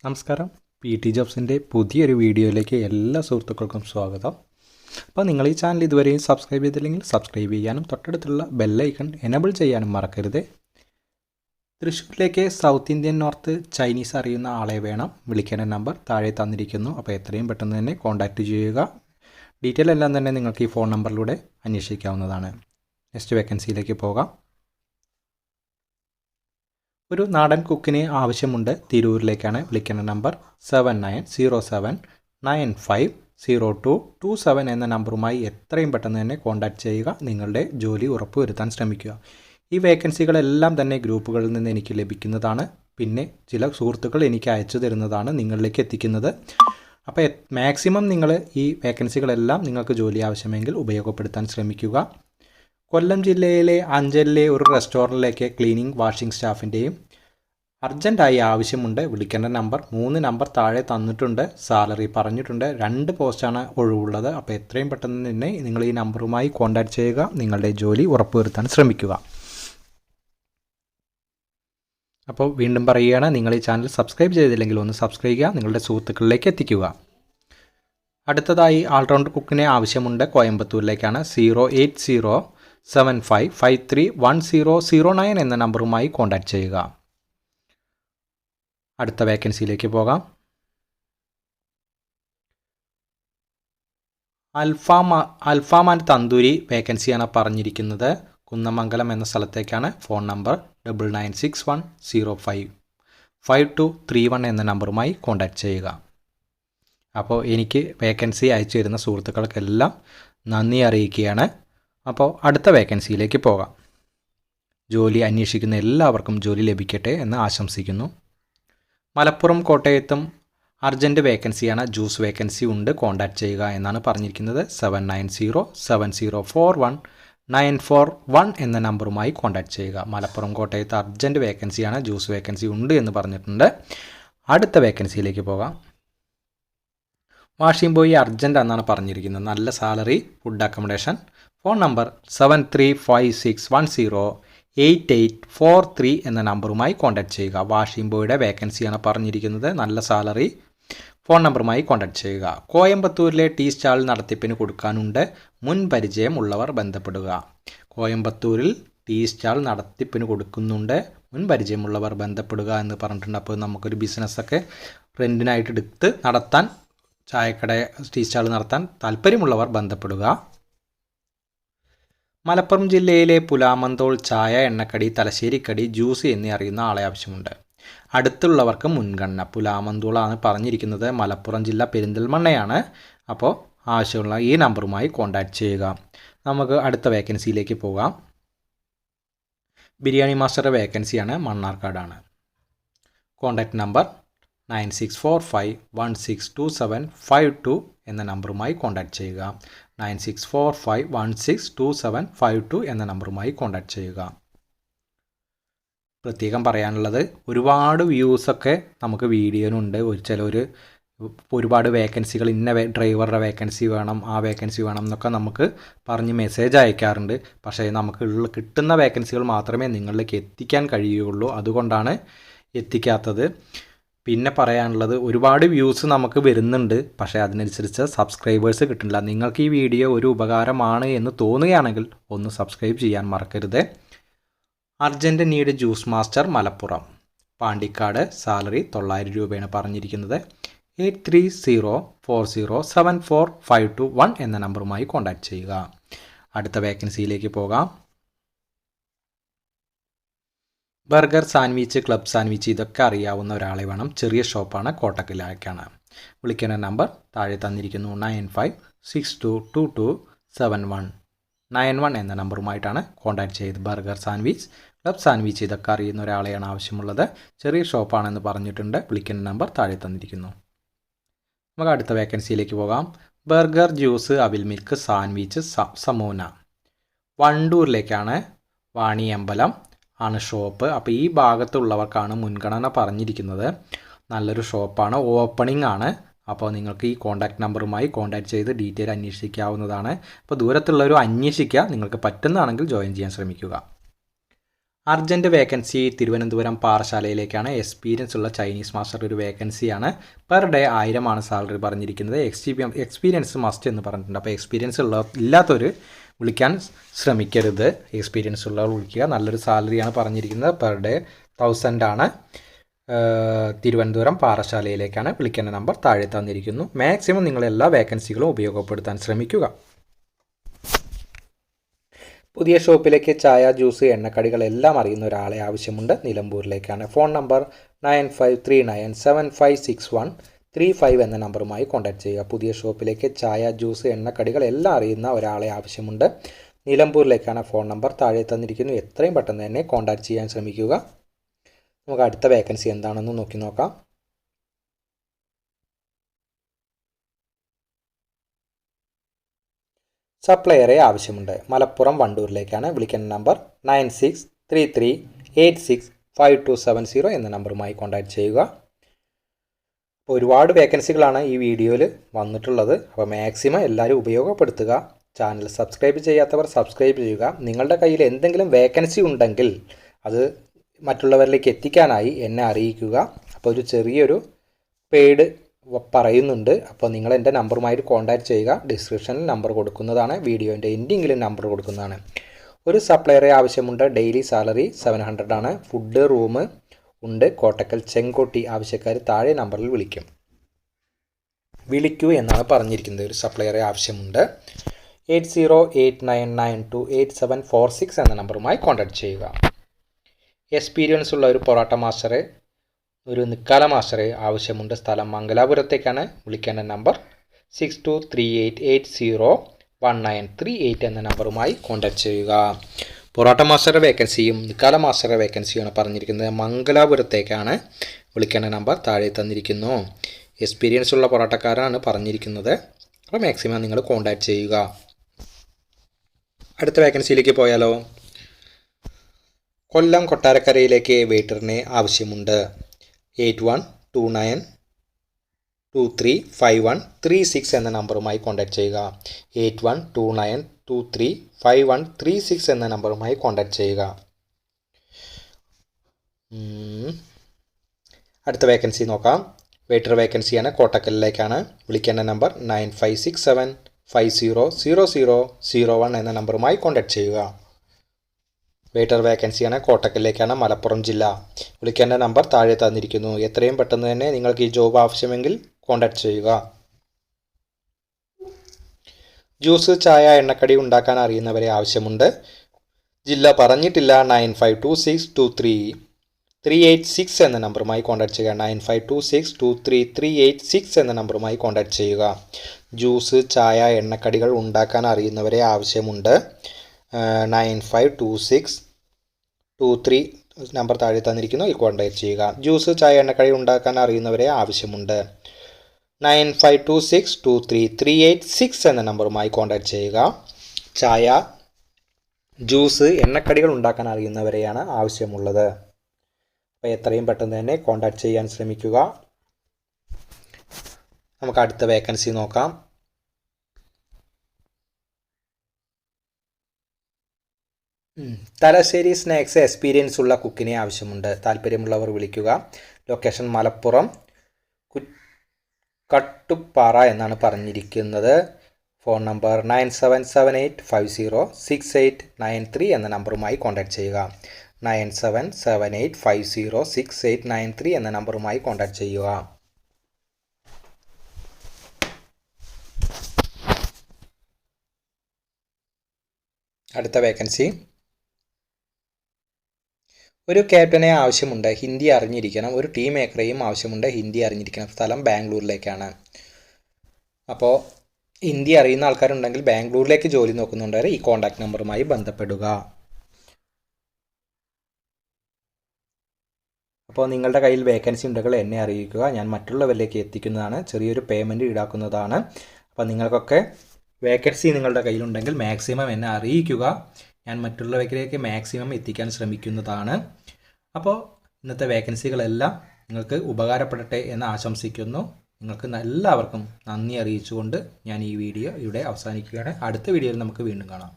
നമസ്കാരം. PT ജോബ്സിൻ്റെ പുതിയൊരു വീഡിയോയിലേക്ക് എല്ലാ സുഹൃത്തുക്കൾക്കും സ്വാഗതം. അപ്പോൾ നിങ്ങൾ ഈ ചാനൽ ഇതുവരെയും സബ്സ്ക്രൈബ് ചെയ്തില്ലെങ്കിൽ സബ്സ്ക്രൈബ് ചെയ്യാനും തൊട്ടടുത്തുള്ള ബെല്ലൈക്കൺ എനേബിൾ ചെയ്യാനും മറക്കരുത്. തൃശ്ശൂരിലേക്ക് സൗത്ത് ഇന്ത്യൻ നോർത്ത് ചൈനീസ് അറിയുന്ന ആളെ വേണം. വിളിക്കേണ്ട നമ്പർ താഴെ തന്നിരിക്കുന്നു. അപ്പോൾ എത്രയും പെട്ടെന്ന് തന്നെ കോൺടാക്റ്റ് ചെയ്യുക. ഡീറ്റെയിൽ എല്ലാം തന്നെ നിങ്ങൾക്ക് ഈ ഫോൺ നമ്പറിലൂടെ അന്വേഷിക്കാവുന്നതാണ്. നെക്സ്റ്റ് വേക്കൻസിയിലേക്ക് പോകാം. ഒരു നാടൻ കുക്കിന് ആവശ്യമുണ്ട്. തിരൂരിലേക്കാണ്. വിളിക്കേണ്ട നമ്പർ 7907950227 എന്ന നമ്പറുമായി എത്രയും പെട്ടെന്ന് തന്നെ കോൺടാക്റ്റ് ചെയ്യുക. നിങ്ങളുടെ ജോലി ഉറപ്പുവരുത്താൻ ശ്രമിക്കുക. ഈ വേക്കൻസികളെല്ലാം തന്നെ ഗ്രൂപ്പുകളിൽ നിന്ന് എനിക്ക് ലഭിക്കുന്നതാണ്. പിന്നെ ചില സുഹൃത്തുക്കൾ എനിക്ക് അയച്ചു തരുന്നതാണ്, നിങ്ങളിലേക്ക് എത്തിക്കുന്നത്. അപ്പോൾ മാക്സിമം നിങ്ങൾ ഈ വേക്കൻസികളെല്ലാം നിങ്ങൾക്ക് ജോലി ആവശ്യമെങ്കിൽ ഉപയോഗപ്പെടുത്താൻ ശ്രമിക്കുക. കൊല്ലം ജില്ലയിലെ അഞ്ചലിലെ ഒരു റെസ്റ്റോറൻറ്റിലേക്ക് ക്ലീനിങ് വാഷിംഗ് സ്റ്റാഫിൻ്റെയും അർജൻറ്റായി ആവശ്യമുണ്ട്. വിളിക്കേണ്ട നമ്പർ 3 നമ്പർ താഴെ തന്നിട്ടുണ്ട്. സാലറി പറഞ്ഞിട്ടുണ്ട്. 2 പോസ്റ്റാണ് ഒഴിവുള്ളത്. അപ്പോൾ എത്രയും പെട്ടെന്ന് തന്നെ നിങ്ങൾ ഈ നമ്പറുമായി കോൺടാക്റ്റ് ചെയ്യുക. നിങ്ങളുടെ ജോലി ഉറപ്പുവരുത്താൻ ശ്രമിക്കുക. അപ്പോൾ വീണ്ടും പറയുകയാണ്, നിങ്ങൾ ഈ ചാനൽ സബ്സ്ക്രൈബ് ചെയ്തില്ലെങ്കിൽ ഒന്ന് സബ്സ്ക്രൈബ് ചെയ്യുക. നിങ്ങളുടെ സുഹൃത്തുക്കളിലേക്ക് എത്തിക്കുക. അടുത്തതായി ആൾറൗണ്ടർ കുക്കിനെ ആവശ്യമുണ്ട്. കോയമ്പത്തൂരിലേക്കാണ്. 08075531009 എന്ന നമ്പറുമായി കോൺടാക്റ്റ് ചെയ്യുക. അടുത്ത വേക്കൻസിയിലേക്ക് പോകാം. അൽഫാം ആൻഡ് തന്തൂരി വേക്കൻസിയാണ് പറഞ്ഞിരിക്കുന്നത്. കുന്നമംഗലം എന്ന സ്ഥലത്തേക്കാണ്. ഫോൺ നമ്പർ 9961055231 എന്ന നമ്പറുമായി കോൺടാക്റ്റ് ചെയ്യുക. അപ്പോൾ എനിക്ക് വേക്കൻസി അയച്ചു തരുന്ന സുഹൃത്തുക്കൾക്കെല്ലാം നന്ദി അറിയിക്കുകയാണ്. അപ്പോൾ അടുത്ത വേക്കൻസിയിലേക്ക് പോകാം. ജോലി അന്വേഷിക്കുന്ന എല്ലാവർക്കും ജോലി ലഭിക്കട്ടെ എന്ന് ആശംസിക്കുന്നു. മലപ്പുറം കോട്ടയത്തും അർജൻറ്റ് വേക്കൻസിയാണ്. ജ്യൂസ് വേക്കൻസി ഉണ്ട്. കോൺടാക്റ്റ് ചെയ്യുക എന്നാണ് പറഞ്ഞിരിക്കുന്നത്. 7907041941 എന്ന നമ്പറുമായി കോൺടാക്റ്റ് ചെയ്യുക. മലപ്പുറം കോട്ടയത്ത് അർജൻറ്റ് വേക്കൻസിയാണ്. ജ്യൂസ് വേക്കൻസി ഉണ്ട് എന്ന് പറഞ്ഞിട്ടുണ്ട്. അടുത്ത വേക്കൻസിയിലേക്ക് പോകാം. വാഷിംഗ് ബോയ് അർജൻറ്റ് എന്നാണ് പറഞ്ഞിരിക്കുന്നത്. നല്ല salary, food accommodation. Phone number 7356108843 എന്ന നമ്പറുമായി കോൺടാക്റ്റ് ചെയ്യുക. വാഷിംഗ് ബോയുടെ വേക്കൻസിയാണ് പറഞ്ഞിരിക്കുന്നത്. നല്ല സാലറി. ഫോൺ നമ്പറുമായി കോൺടാക്റ്റ് ചെയ്യുക. കോയമ്പത്തൂരിലെ ടീ സ്റ്റാൾ നടത്തിപ്പിന് കൊടുക്കാനുണ്ട്. മുൻ പരിചയം ഉള്ളവർ ബന്ധപ്പെടുക. കോയമ്പത്തൂരിൽ ടീ സ്റ്റാൾ നടത്തിപ്പിന് കൊടുക്കുന്നുണ്ട്. മുൻ പരിചയമുള്ളവർ ബന്ധപ്പെടുക എന്ന് പറഞ്ഞിട്ടുണ്ട്. അപ്പോൾ നമുക്കൊരു ബിസിനസ്സൊക്കെ റെൻറ്റിനായിട്ട് എടുത്ത് നടത്താൻ, ചായക്കട ടീ സ്റ്റാൾ നടത്താൻ താല്പര്യമുള്ളവർ ബന്ധപ്പെടുക. മലപ്പുറം ജില്ലയിലെ പുലാമന്തോൾ ചായ, എണ്ണക്കടി, തലശ്ശേരിക്കടി, ജ്യൂസ് എന്നീ അറിയുന്ന ആളെ ആവശ്യമുണ്ട്. അടുത്തുള്ളവർക്ക് മുൻഗണന. പുലാമന്തോളാണ് പറഞ്ഞിരിക്കുന്നത്. മലപ്പുറം ജില്ല പെരിന്തൽമണ്ണയാണ്. അപ്പോൾ ആവശ്യമുള്ള ഈ നമ്പറുമായി കോൺടാക്റ്റ് ചെയ്യുക. നമുക്ക് അടുത്ത വേക്കൻസിയിലേക്ക് പോകാം. ബിരിയാണി മാസ്റ്റർ വേക്കൻസിയാണ്. മണ്ണാർക്കാടാണ്. കോൺടാക്റ്റ് നമ്പർ 9645162752 എന്ന നമ്പറുമായി കോൺടാക്റ്റ് ചെയ്യുക. 9645162752 എന്ന നമ്പറുമായി കോൺടാക്റ്റ് ചെയ്യുക. പ്രത്യേകം പറയാനുള്ളത്, ഒരുപാട് വ്യൂസൊക്കെ നമുക്ക് വീഡിയോനുണ്ട്. ചിലർ ഒരുപാട് വേക്കൻസികൾ, ഇന്ന ഡ്രൈവറുടെ വേക്കൻസി വേണം, ആ വേക്കൻസി വേണം എന്നൊക്കെ നമുക്ക് പറഞ്ഞ് മെസ്സേജ് അയക്കാറുണ്ട്. പക്ഷേ നമുക്ക് കിട്ടുന്ന വേക്കൻസികൾ മാത്രമേ നിങ്ങളിലേക്ക് എത്തിക്കാൻ കഴിയുകയുള്ളൂ. അതുകൊണ്ടാണ് എത്തിക്കാത്തത്. പിന്നെ പറയാനുള്ളത്, ഒരുപാട് വ്യൂസ് നമുക്ക് വരുന്നുണ്ട്, പക്ഷേ അതിനനുസരിച്ച് സബ്സ്ക്രൈബേഴ്സ് കിട്ടുന്നില്ല. നിങ്ങൾക്ക് ഈ വീഡിയോ ഒരു ഉപകാരമാണ് എന്ന് തോന്നുകയാണെങ്കിൽ ഒന്ന് സബ്സ്ക്രൈബ് ചെയ്യാൻ മറക്കരുത്. Urgent need juice master Malappuram, Pandikkad. Salary 900 രൂപയാണ് പറഞ്ഞിരിക്കുന്നത്. 8304074521 എന്ന നമ്പറുമായി കോൺടാക്റ്റ് ചെയ്യുക. അടുത്ത വേക്കൻസിയിലേക്ക് പോകാം. ബർഗർ, സാൻഡ്വിച്ച്, ക്ലബ് സാൻഡ്വിച്ച് ഇതൊക്കെ അറിയാവുന്ന ഒരാളെ വേണം. ചെറിയ ഷോപ്പാണ്. കോട്ടക്കലിലേക്കാണ്. വിളിക്കേണ്ട നമ്പർ താഴെ തന്നിരിക്കുന്നു. 9562227191 എന്ന നമ്പറുമായിട്ടാണ് കോൺടാക്റ്റ് ചെയ്ത്. ബർഗർ, സാൻഡ്വിച്ച്, ക്ലബ് സാൻഡ്വിച്ച് ഇതൊക്കെ അറിയുന്ന ഒരാളെയാണ് ആവശ്യമുള്ളത്. ചെറിയ ഷോപ്പാണെന്ന് പറഞ്ഞിട്ടുണ്ട്. വിളിക്കേണ്ട നമ്പർ താഴെ തന്നിരിക്കുന്നു. നമുക്ക് അടുത്ത വേക്കൻസിയിലേക്ക് പോകാം. ബർഗർ, ജ്യൂസ്, അവിൽ മിൽക്ക്, സാൻഡ്വിച്ച്, സമൂന. വണ്ടൂരിലേക്കാണ്. വാണിയമ്പലം ആണ് ഷോപ്പ്. അപ്പോൾ ഈ ഭാഗത്തുള്ളവർക്കാണ് മുൻഗണന പറഞ്ഞിരിക്കുന്നത്. നല്ലൊരു ഷോപ്പാണ്. ഓപ്പണിംഗ് ആണ്. അപ്പോൾ നിങ്ങൾക്ക് ഈ കോൺടാക്റ്റ് നമ്പറുമായി കോൺടാക്റ്റ് ചെയ്ത് ഡീറ്റെയിൽ അന്വേഷിക്കാവുന്നതാണ്. അപ്പോൾ ദൂരത്തുള്ളവരും അന്വേഷിക്കുക. നിങ്ങൾക്ക് പറ്റുന്നതാണെങ്കിൽ ജോയിൻ ചെയ്യാൻ ശ്രമിക്കുക. അർജൻറ്റ് വേക്കൻസി തിരുവനന്തപുരം പാറശാലയിലേക്കാണ്. എക്സ്പീരിയൻസ് ഉള്ള ചൈനീസ് മാസ്റ്റർ ഒരു വേക്കൻസിയാണ്. പെർ ഡേ 1000 സാലറി പറഞ്ഞിരിക്കുന്നത്. എക്സ്പീരിയൻസ് മസ്റ്റ് എന്ന് പറഞ്ഞിട്ടുണ്ട്. അപ്പോൾ എക്സ്പീരിയൻസ് ഇല്ലാത്തവർ വിളിക്കാൻ ശ്രമിക്കരുത്. എക്സ്പീരിയൻസ് ഉള്ളവർ വിളിക്കുക. നല്ലൊരു സാലറിയാണ് പറഞ്ഞിരിക്കുന്നത്. പെർ ഡേ 1000 ആണ്. തിരുവനന്തപുരം പാറശാലയിലേക്കാണ്. വിളിക്കേണ്ട നമ്പർ താഴെ തന്നിരിക്കുന്നു. മാക്സിമം നിങ്ങൾ എല്ലാ വേക്കൻസികളും ഉപയോഗപ്പെടുത്താൻ ശ്രമിക്കുക. പുതിയ ഷോപ്പിലേക്ക് ചായ, ജ്യൂസ്, എണ്ണക്കടികൾ എല്ലാം അറിയുന്ന ഒരാളെ ആവശ്യമുണ്ട്. നിലമ്പൂരിലേക്കാണ്. ഫോൺ നമ്പർ 9539756135 എന്ന നമ്പറുമായി കോൺടാക്ട് ചെയ്യുക. പുതിയ ഷോപ്പിലേക്ക് ചായ, ജ്യൂസ്, എണ്ണക്കടികൾ എല്ലാം അറിയുന്ന ഒരാളെ ആവശ്യമുണ്ട്. നിലമ്പൂരിലേക്കാണ്. ഫോൺ നമ്പർ താഴെ തന്നിരിക്കുന്നു. എത്രയും പെട്ടെന്ന് തന്നെ കോൺടാക്ട് ചെയ്യാൻ ശ്രമിക്കുക. നമുക്ക് അടുത്ത വേക്കൻസി എന്താണെന്ന് നോക്കി നോക്കാം. സപ്ലയറെ ആവശ്യമുണ്ട്. മലപ്പുറം വണ്ടൂരിലേക്കാണ്. വിളിക്കുന്ന നമ്പർ 9633865270 എന്ന നമ്പറുമായി കോൺടാക്ട് ചെയ്യുക. അപ്പോൾ ഒരുപാട് വേക്കൻസികളാണ് ഈ വീഡിയോയിൽ വന്നിട്ടുള്ളത്. അപ്പോൾ മാക്സിമം എല്ലാവരും ഉപയോഗപ്പെടുത്തുക. ചാനൽ സബ്സ്ക്രൈബ് ചെയ്യാത്തവർ സബ്സ്ക്രൈബ് ചെയ്യുക. നിങ്ങളുടെ കയ്യിൽ എന്തെങ്കിലും വേക്കൻസി ഉണ്ടെങ്കിൽ അത് മറ്റുള്ളവരിലേക്ക് എത്തിക്കാനായി എന്നെ അറിയിക്കുക. അപ്പോൾ ഒരു ചെറിയൊരു പെയ്ഡ് പറയുന്നുണ്ട്. അപ്പോൾ നിങ്ങൾ എൻ്റെ നമ്പറുമായിട്ട് കോൺടാക്ട് ചെയ്യുക. ഡിസ്ക്രിപ്ഷനിൽ നമ്പർ കൊടുക്കുന്നതാണ്. വീഡിയോൻ്റെ എൻഡിങ്ങിലും നമ്പർ കൊടുക്കുന്നതാണ്. ഒരു സപ്ലയറെ ആവശ്യമുണ്ട്. ഡെയിലി സാലറി 700 ആണ്. ഫുഡ് റൂം ഉണ്ട്. കോട്ടക്കൽ ചെങ്കോട്ടി. ആവശ്യക്കാർ താഴെ നമ്പറിൽ വിളിക്കൂ എന്നാണ് പറഞ്ഞിരിക്കുന്നത്. ഒരു സപ്ലയറെ ആവശ്യമുണ്ട്. 8089928746 എന്ന നമ്പറുമായി കോൺടാക്ട് ചെയ്യുക. എക്സ്പീരിയൻസ് ഉള്ള ഒരു പൊറോട്ട മാസ്റ്ററെ, ഒരു നിക്കാല മാസ്റ്ററെ ആവശ്യമുണ്ട്. സ്ഥലം മംഗലാപുരത്തേക്കാണ്. വിളിക്കേണ്ട നമ്പർ 6238801938 എന്ന നമ്പറുമായി കോൺടാക്ട് ചെയ്യുക. പൊറോട്ട മാസ്റ്ററുടെ വേക്കൻസിയും നിക്കാല മാസ്റ്ററുടെ വേക്കൻസിയുമാണ് പറഞ്ഞിരിക്കുന്നത്. മംഗലാപുരത്തേക്കാണ്. വിളിക്കേണ്ട നമ്പർ താഴെ തന്നിരിക്കുന്നു. എക്സ്പീരിയൻസ് ഉള്ള പൊറോട്ടക്കാരാണ് പറഞ്ഞിരിക്കുന്നത്. അപ്പോൾ മാക്സിമം നിങ്ങൾ കോൺടാക്ട് ചെയ്യുക. അടുത്ത വേക്കൻസിയിലേക്ക് പോയാലോ. കൊല്ലം കൊട്ടാരക്കരയിലേക്ക് വെയിറ്ററിനെ ആവശ്യമുണ്ട്. 8129235136 എന്ന നമ്പറുമായി കോൺടാക്ട് ചെയ്യുക. 8129235136 എന്ന നമ്പറുമായി കോൺടാക്ട് ചെയ്യുക. അടുത്ത വേക്കൻസി നോക്കാം. വെയിറ്റർ വേക്കൻസിയാണ്. കോട്ടക്കലിലേക്കാണ്. വിളിക്കേണ്ട നമ്പർ 9567500001 എന്ന നമ്പറുമായി കോൺടാക്ട് ചെയ്യുക. വെയിറ്റർ വേക്കൻസിയാണ്. കോട്ടക്കലിലേക്കാണ്. മലപ്പുറം ജില്ല. വിളിക്കേണ്ട നമ്പർ താഴെ തന്നിരിക്കുന്നു. എത്രയും പെട്ടെന്ന് തന്നെ നിങ്ങൾക്ക് ഈ ജോബ് ആവശ്യമെങ്കിൽ കോൺടാക്ട് ചെയ്യുക. ജ്യൂസ്, ചായ, എണ്ണക്കടി ഉണ്ടാക്കാൻ അറിയുന്നവരെ ആവശ്യമുണ്ട്. ജില്ല പറഞ്ഞിട്ടില്ല. 9526233886 എന്ന നമ്പറുമായി കോൺടാക്ട് ചെയ്യുക. 9526233886 എന്ന നമ്പറുമായി കോൺടാക്ട് ചെയ്യുക. ജ്യൂസ്, ചായ, എണ്ണക്കടികൾ ഉണ്ടാക്കാൻ അറിയുന്നവരെ ആവശ്യമുണ്ട്. 952623 നമ്പർ താഴെ തന്നിരിക്കുന്നു. ഈ കോൺടാക്ട് ചെയ്യുക. ജ്യൂസ്, ചായ, എണ്ണക്കടി ഉണ്ടാക്കാൻ അറിയുന്നവരെ ആവശ്യമുണ്ട്. 9526233886 എന്ന നമ്പറുമായി കോൺടാക്ട് ചെയ്യുക. ചായ, ജ്യൂസ്, എണ്ണക്കടികൾ ഉണ്ടാക്കാൻ അറിയുന്നവരെയാണ് ആവശ്യമുള്ളത്. അപ്പോൾ എത്രയും പെട്ടെന്ന് തന്നെ കോൺടാക്ട് ചെയ്യാൻ ശ്രമിക്കുക. നമുക്ക് അടുത്ത വേക്കൻസി നോക്കാം. തലശ്ശേരി സ്നാക്സ് എക്സ്പീരിയൻസ് ഉള്ള കുക്കിനെ ആവശ്യമുണ്ട്. താല്പര്യമുള്ളവർ വിളിക്കുക. ലൊക്കേഷൻ മലപ്പുറം കട്ടുപ്പാറ എന്നാണ് പറഞ്ഞിരിക്കുന്നത്. ഫോൺ നമ്പർ 9778506893 എന്ന നമ്പറുമായി കോൺടാക്ട് ചെയ്യുക. 9778506893 എന്ന നമ്പറുമായി കോൺടാക്ട് ചെയ്യുക. അടുത്ത വേക്കൻസി. ഒരു ക്യാപ്റ്റനെ ആവശ്യമുണ്ട്. ഹിന്ദി അറിഞ്ഞിരിക്കണം. ഒരു ടീം മേക്കറേയും ആവശ്യമുണ്ട്. ഹിന്ദി അറിഞ്ഞിരിക്കണം. സ്ഥലം ബാംഗ്ലൂരിലേക്കാണ്. അപ്പോൾ ഹിന്ദി അറിയുന്ന ആൾക്കാരുണ്ടെങ്കിൽ ബാംഗ്ലൂരിലേക്ക് ജോലി നോക്കുന്നുണ്ടെങ്കിൽ ഈ കോൺടാക്ട് നമ്പറുമായി ബന്ധപ്പെടുക. അപ്പോൾ നിങ്ങളുടെ കയ്യിൽ വേക്കൻസി ഉണ്ടെങ്കിൽ എന്നെ അറിയിക്കുക. ഞാൻ മറ്റുള്ളവരിലേക്ക് എത്തിക്കുന്നതാണ്. ചെറിയൊരു പേയ്മെൻറ്റ് ഈടാക്കുന്നതാണ്. അപ്പോൾ നിങ്ങൾക്കൊക്കെ വേക്കൻസി നിങ്ങളുടെ കയ്യിലുണ്ടെങ്കിൽ മാക്സിമം എന്നെ അറിയിക്കുക. ഞാൻ മറ്റുള്ളവരിലേക്ക് മാക്സിമം എത്തിക്കാൻ ശ്രമിക്കുന്നതാണ്. അപ്പോൾ ഇന്നത്തെ വേക്കൻസികളെല്ലാം നിങ്ങൾക്ക് ഉപകാരപ്പെടട്ടെ എന്ന് ആശംസിക്കുന്നു. നിങ്ങൾക്ക് എല്ലാവർക്കും നന്ദി അറിയിച്ചുകൊണ്ട് ഞാൻ ഈ വീഡിയോ ഇവിടെ അവസാനിക്കുകയാണ്. അടുത്ത വീഡിയോയിൽ നമുക്ക് വീണ്ടും കാണാം.